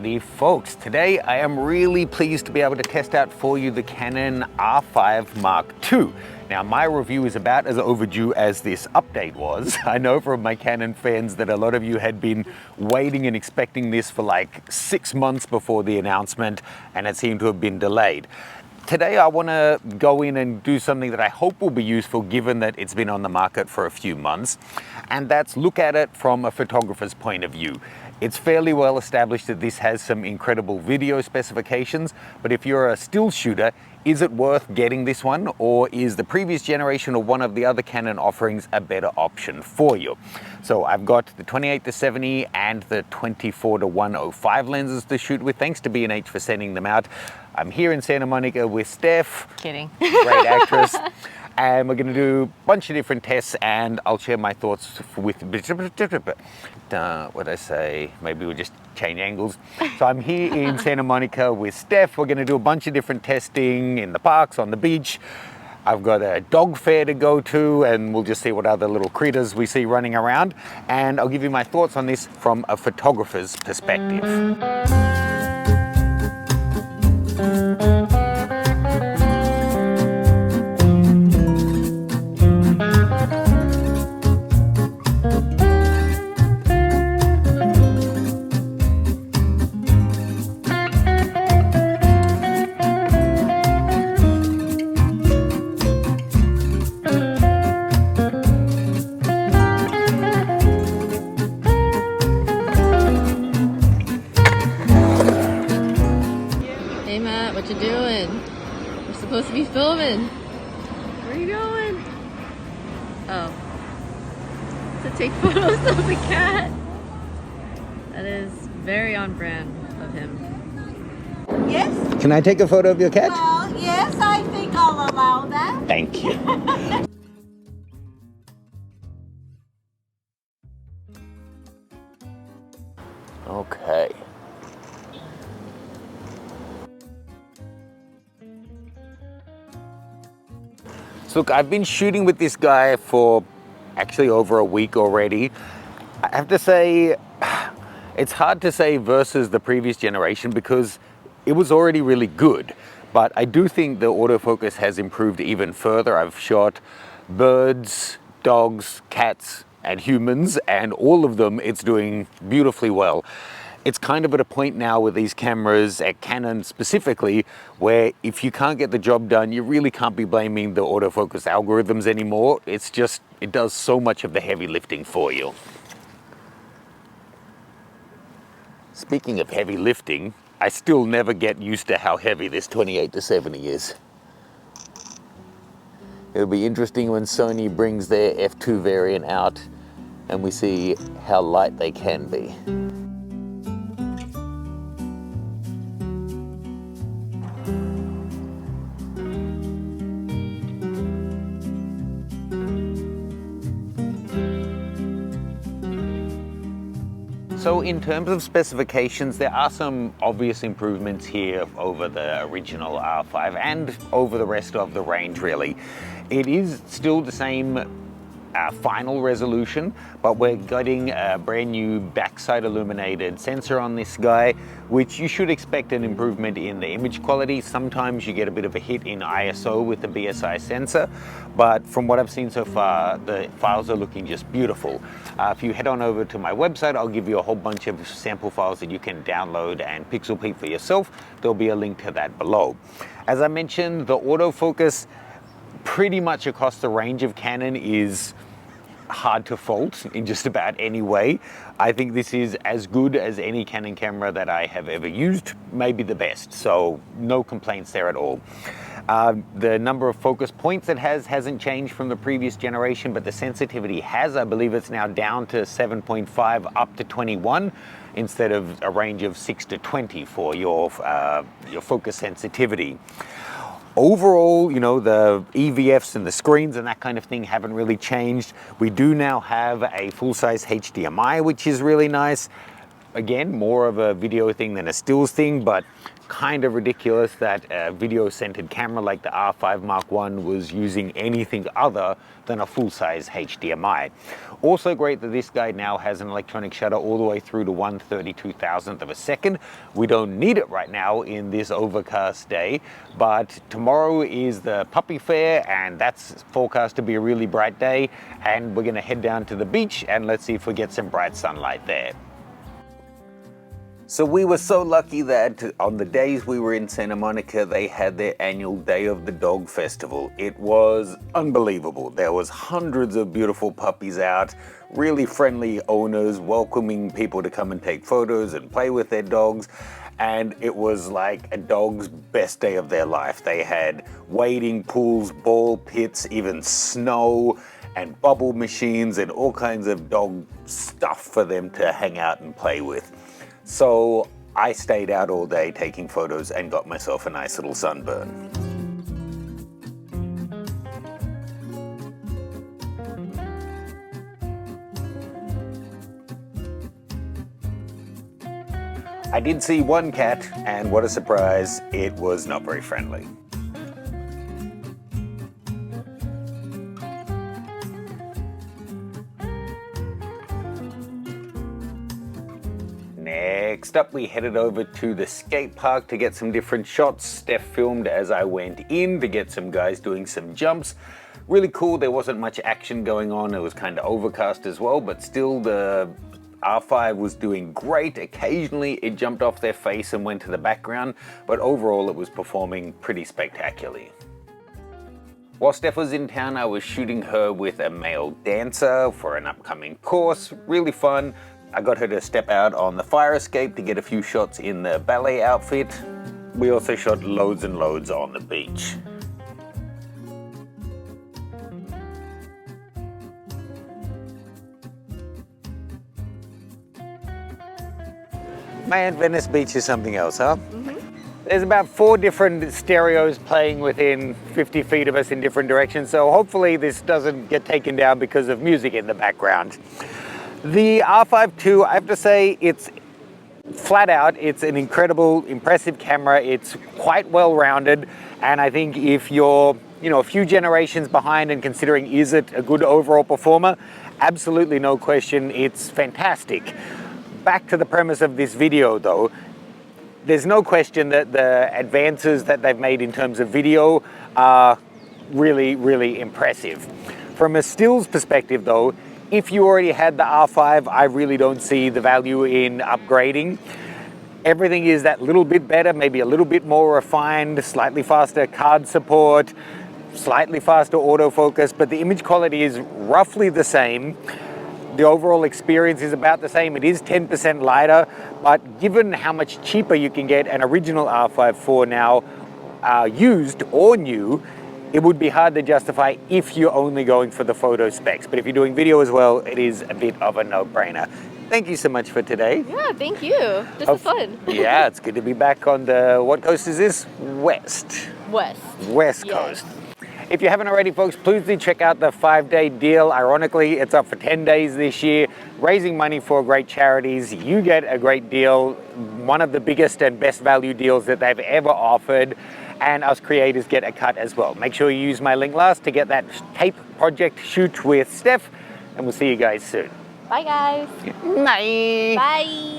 Howdy folks, today I am really pleased to be able to test out for you the Canon R5 Mark II. Now my review is about as overdue as this update was. I know from my Canon fans that a lot of you had been waiting and expecting this for like 6 months before the announcement, and it seemed to have been delayed. Today I want to go in and do something that I hope will be useful given that it's been on the market for a few months, and that's look at it from a photographer's point of view. It's fairly well established that this has some incredible video specifications, but if you're a still shooter, is it worth getting this one, or is the previous generation or one of the other Canon offerings a better option for you? So I've got the 28-70 and the 24-105 lenses to shoot with. Thanks to B&H for sending them out. I'm here in Santa Monica with Steph. Kidding. Great actress. And we're going to do a bunch of different tests, and I'll share my thoughts with what I say. Maybe we'll just change angles. So I'm here in Santa Monica with Steph. We're going to do a bunch of different testing in the parks, on the beach. I've got a dog fair to go to, and we'll just see what other little critters we see running around. And I'll give you my thoughts on this from a photographer's perspective. What you doing? We're supposed to be filming. Where are you going? Oh. To take photos of the cat. That is very on brand of him. Yes? Can I take a photo of your cat? Yes, I think I'll allow that. Thank you. Okay. So look, I've been shooting with this guy for actually over a week already. I have to say, it's hard to say versus the previous generation because it was already really good. But I do think the autofocus has improved even further. I've shot birds, dogs, cats, and humans, and all of them, it's doing beautifully well. It's kind of at a point now with these cameras, at Canon specifically, where if you can't get the job done, you really can't be blaming the autofocus algorithms anymore. It's just, it does so much of the heavy lifting for you. Speaking of heavy lifting, I still never get used to how heavy this 28-70 is. It'll be interesting when Sony brings their F2 variant out and we see how light they can be. So in terms of specifications, there are some obvious improvements here over the original R5 and over the rest of the range really. It is still the same final resolution, but we're getting a brand new backside illuminated sensor on this guy, which you should expect an improvement in the image quality. Sometimes you get a bit of a hit in ISO with the BSI sensor, but from what I've seen so far, the files are looking just beautiful. If you head on over to my website, I'll give you a whole bunch of sample files that you can download and pixel peep for yourself. There'll be a link to that below. As I mentioned, the autofocus pretty much across the range of Canon is hard to fault in just about any way. I think this is as good as any Canon camera that I have ever used, maybe the best, so no complaints there at all. The number of focus points it hasn't changed from the previous generation, but the sensitivity has. I believe it's now down to 7.5 up to 21 instead of a range of 6 to 20 for your focus sensitivity. Overall, you know, the EVFs and the screens and that kind of thing haven't really changed. We do now have a full-size HDMI, which is really nice. Again, more of a video thing than a stills thing, but kind of ridiculous that a video-centered camera like the R5 Mark I was using anything other than a full-size HDMI. Also great that this guy now has an electronic shutter all the way through to 1/32,000th of a second. We don't need it right now in this overcast day, but tomorrow is the puppy fair and that's forecast to be a really bright day, and we're gonna head down to the beach and let's see if we get some bright sunlight there. So we were so lucky that on the days we were in Santa Monica, they had their annual Day of the Dog Festival. It was unbelievable. There was hundreds of beautiful puppies out, really friendly owners welcoming people to come and take photos and play with their dogs. And it was like a dog's best day of their life. They had wading pools, ball pits, even snow and bubble machines and all kinds of dog stuff for them to hang out and play with. So I stayed out all day taking photos and got myself a nice little sunburn. I did see one cat, and what a surprise, it was not very friendly. Next up, we headed over to the skate park to get some different shots. Steph filmed as I went in to get some guys doing some jumps. Really cool, there wasn't much action going on. It was kind of overcast as well, but still the R5 was doing great. Occasionally it jumped off their face and went to the background, but overall it was performing pretty spectacularly. While Steph was in town, I was shooting her with a male dancer for an upcoming course. Really fun. I got her to step out on the fire escape to get a few shots in the ballet outfit. We also shot loads and loads on the beach. Man, Venice Beach is something else, huh? There's about 4 different stereos playing within 50 feet of us in different directions, so hopefully this doesn't get taken down because of music in the background. The R5II, I have to say, it's flat out, it's an incredible, impressive camera. It's quite well rounded, and I think if you're, a few generations behind and considering is it a good overall performer, absolutely no question, it's fantastic. Back to the premise of this video though, there's no question that the advances that they've made in terms of video are really, really impressive. From a stills perspective though, if you already had the R5, I really don't see the value in upgrading. Everything is that little bit better, maybe a little bit more refined, slightly faster card support, slightly faster autofocus, but the image quality is roughly the same. The overall experience is about the same. It is 10% lighter, but given how much cheaper you can get an original R5 for now, used or new, it would be hard to justify if you're only going for the photo specs. But if you're doing video as well, it is a bit of a no-brainer. Thank you so much for today. Yeah, thank you. This was fun. Yeah, it's good to be back on the, what coast is this? West Yes. Coast. If you haven't already, folks, please do check out the 5-day deal. Ironically, it's up for 10 days this year, raising money for great charities. You get a great deal, one of the biggest and best value deals that they've ever offered. And us creators get a cut as well. Make sure you use my link last to get that tape project shoot with Steph, and we'll see you guys soon. Bye guys. Bye. Bye.